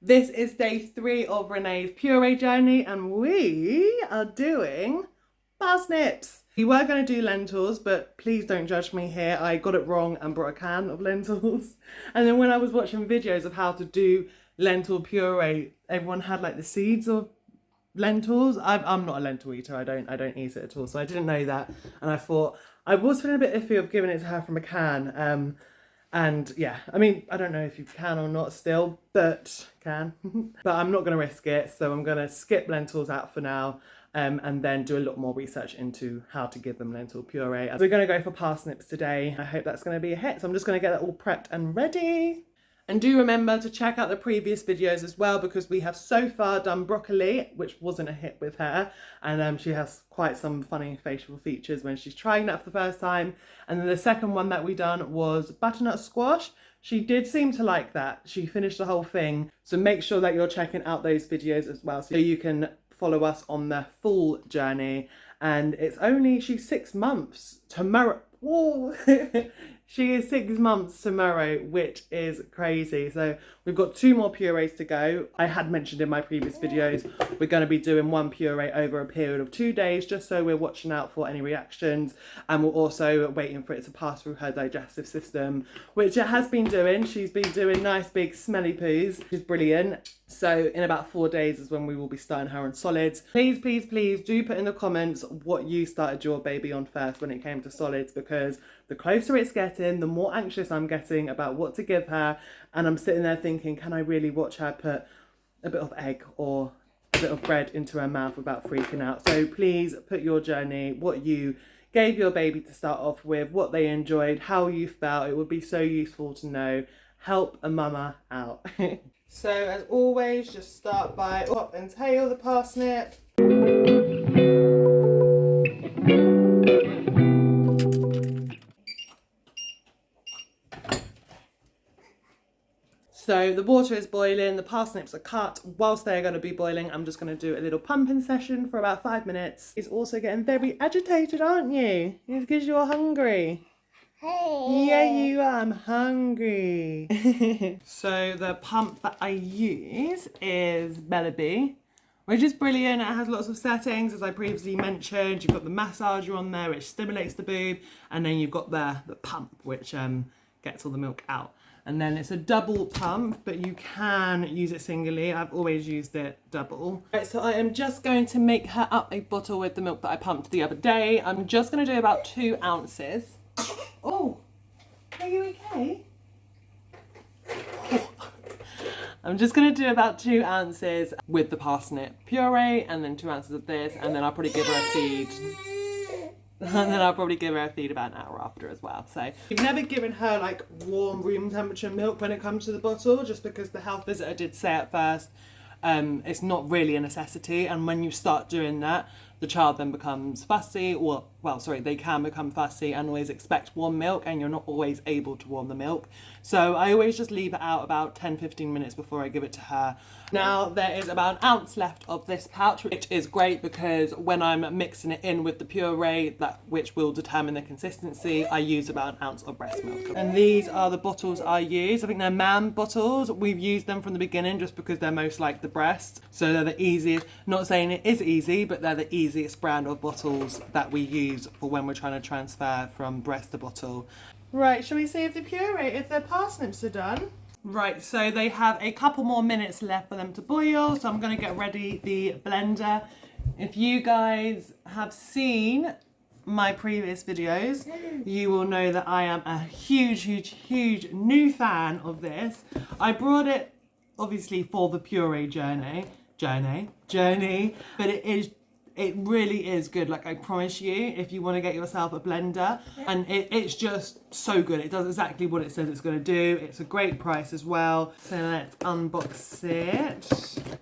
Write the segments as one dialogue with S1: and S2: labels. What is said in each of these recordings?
S1: This is day 3 of Renee's puree journey and we are doing parsnips. We were going to do lentils, but please don't judge me here. I got it wrong and brought a can of lentils. And then when I was watching videos of how to do lentil puree, everyone had like the seeds of lentils. I'm not a lentil eater. I don't eat it at all. So I didn't know that. And I thought, I was feeling a bit iffy of giving it to her from a can. And yeah, I mean, I don't know if you can or not still, but can. But I'm not going to risk it. So I'm going to skip lentils out for now. And then do a lot more research into how to give them lentil puree. We're going to go for parsnips today. I hope that's going to be a hit. So I'm just going to get that all prepped and ready. And do remember to check out the previous videos as well, because we have so far done broccoli, which wasn't a hit with her. And she has quite some funny facial features when she's trying that for the first time. And then the second one that we done was butternut squash. She did seem to like that. She finished the whole thing. So make sure that you're checking out those videos as well, so you can follow us on the full journey. And it's only, she's 6 months tomorrow. Whoa. She is 6 months tomorrow, which is crazy. So we've got 2 more purees to go. I had mentioned in my previous videos, we're going to be doing 1 puree over a period of 2 days, just so we're watching out for any reactions. And we're also waiting for it to pass through her digestive system, which it has been doing. She's been doing nice big smelly poos, which is brilliant. So in about 4 days is when we will be starting her on solids. Please, please, please do put in the comments what you started your baby on first when it came to solids, because the closer it's getting, the more anxious I'm getting about what to give her. And I'm sitting there thinking, can I really watch her put a bit of egg or a bit of bread into her mouth without freaking out? So please put your journey, what you gave your baby to start off with, what they enjoyed, how you felt. It would be so useful to know. Help a mama out. So as always, just start by top and tail the parsnip. So the water is boiling, the parsnips are cut. Whilst they're going to be boiling, I'm just going to do a little pumping session for about 5 minutes. It's also getting very agitated, aren't you? It's because you're hungry. Hey. Yeah, you are. I'm hungry. So the pump that I use is Bellababy, which is brilliant. It has lots of settings, as I previously mentioned. You've got the massager on there, which stimulates the boob, and then you've got the pump, which gets all the milk out. And then it's a double pump, but you can use it singly. I've always used it double. Right, so I am just going to make her up a bottle with the milk that I pumped the other day. I'm just going to do about 2 ounces. Oh, are you okay? I'm just going to do about 2 ounces with the parsnip puree, and then 2 ounces of this, and then I'll probably give her a feed. And then I'll probably give her a feed about an hour after as well. So we've never given her like warm room temperature milk when it comes to the bottle, just because the health visitor did say at first it's not really a necessity. And when you start doing that, the child then becomes fussy, or they can become fussy and always expect warm milk, and you're not always able to warm the milk. So I always just leave it out about 10-15 minutes before I give it to her. Now there is about 1 ounce left of this pouch, which is great because when I'm mixing it in with the puree, which will determine the consistency, I use about 1 ounce of breast milk. And these are the bottles I use. I think they're MAM bottles. We've used them from the beginning just because they're most like the breast. So they're the easiest, not saying it is easy, but they're the easiest brand of bottles that we use for when we're trying to transfer from breast to bottle. Right, shall we see if the parsnips are done? Right, so they have a couple more minutes left for them to boil, so I'm going to get ready the blender. If you guys have seen my previous videos, you will know that I am a huge new fan of this. I brought it obviously for the puree journey, but it really is good. Like, I promise you, if you want to get yourself a blender, and it's just so good. It does exactly what it says it's going to do. It's a great price as well. So let's unbox it.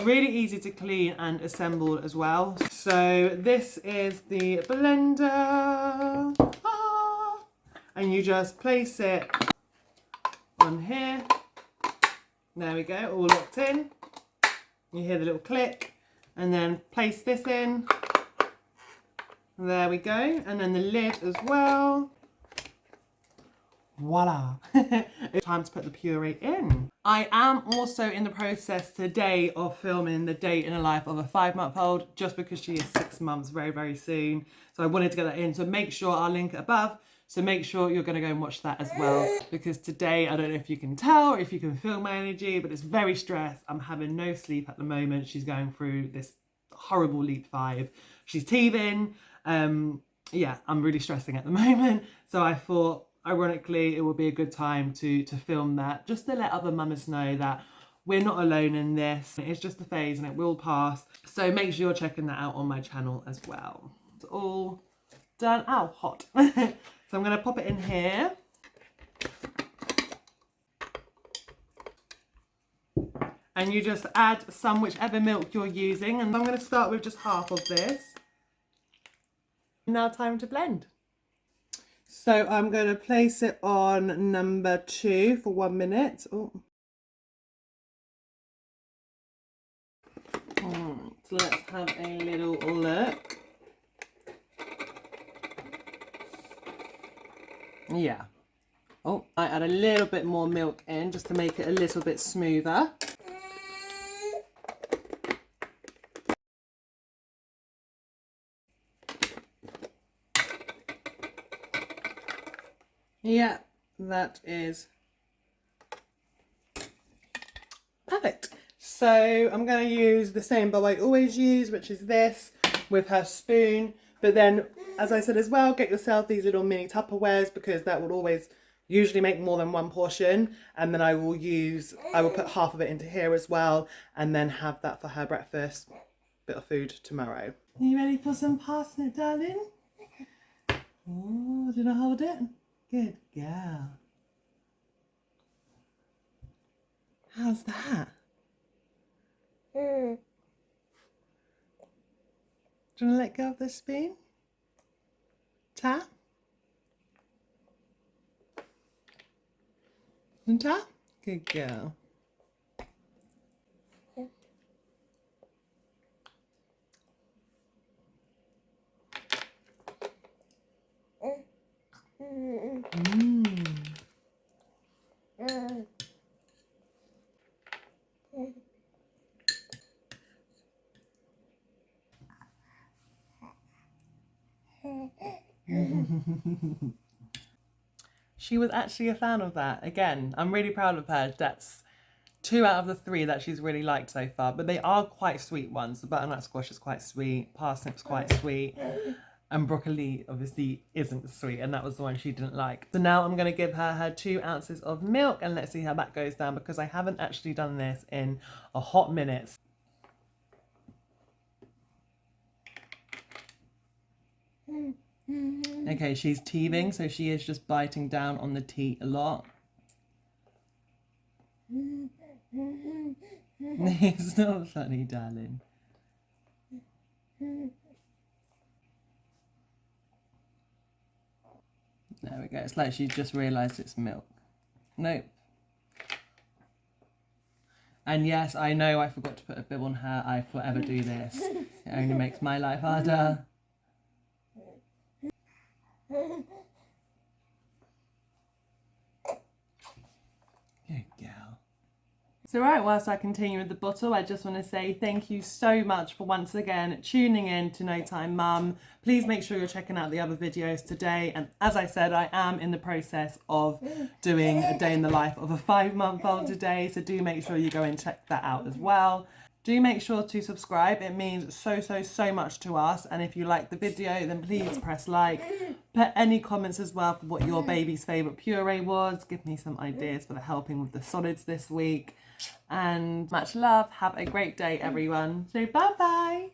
S1: Really easy to clean and assemble as well. So this is the blender. And you just place it on here. There we go, all locked in. You hear the little click. And then place this in. There we go. And then the lid as well. Voila. It's time to put the puree in. I am also in the process today of filming the day in the life of a 5-month-old, just because she is 6 months very, very soon. So I wanted to get that in. So make sure I'll link it above. So make sure you're going to go and watch that as well. Because today, I don't know if you can tell or if you can feel my energy, but it's very stressed. I'm having no sleep at the moment. She's going through this horrible leap 5. She's teething. Yeah, I'm really stressing at the moment. So I thought, ironically, it would be a good time to film that, just to let other mamas know that we're not alone in this. It's just a phase and it will pass. So make sure you're checking that out on my channel as well. It's all done. Ow, hot. So I'm going to pop it in here. And you just add some whichever milk you're using. And I'm going to start with just half of this. Now time to blend. So I'm going to place it on number 2 for 1 minute. Oh. So let's have a little look. Yeah. Oh, I add a little bit more milk in just to make it a little bit smoother. Yeah, that is perfect. So I'm going to use the same bowl I always use, which is this, with her spoon. But then, as I said as well, get yourself these little mini Tupperwares, because that will always usually make more than 1 portion. And then I will put half of it into here as well, and then have that for her breakfast. Bit of food tomorrow. Are you ready for some parsnip, darling? Oh, did I hold it? Good girl. How's that? Do you want to let go of the spoon? Tap? And tap? Good girl. She was actually a fan of that. Again, I'm really proud of her. That's 2 out of the 3 that she's really liked so far. But they are quite sweet ones. The butternut squash is quite sweet. Parsnip's quite sweet. And broccoli obviously isn't sweet. And that was the one she didn't like. So now I'm going to give her 2 ounces of milk. And let's see how that goes down, because I haven't actually done this in a hot minute. Okay, she's teething, so she is just biting down on the teat a lot. It's not funny, darling. There we go. It's like she's just realised it's milk. Nope. And yes, I know I forgot to put a bib on her. I forever do this. It only makes my life harder. Good girl. So right, whilst I continue with the bottle, I just want to say thank you so much for once again tuning in to No Time Mum. Please make sure you're checking out the other videos today. And as I said, I am in the process of doing a day in the life of a 5-month-old today. So do make sure you go and check that out as well. Do make sure to subscribe. It means so much to us. And if you like the video, then please press like. Put any comments as well for what your baby's favourite puree was. Give me some ideas for the helping with the solids this week. And much love. Have a great day, everyone. So bye-bye.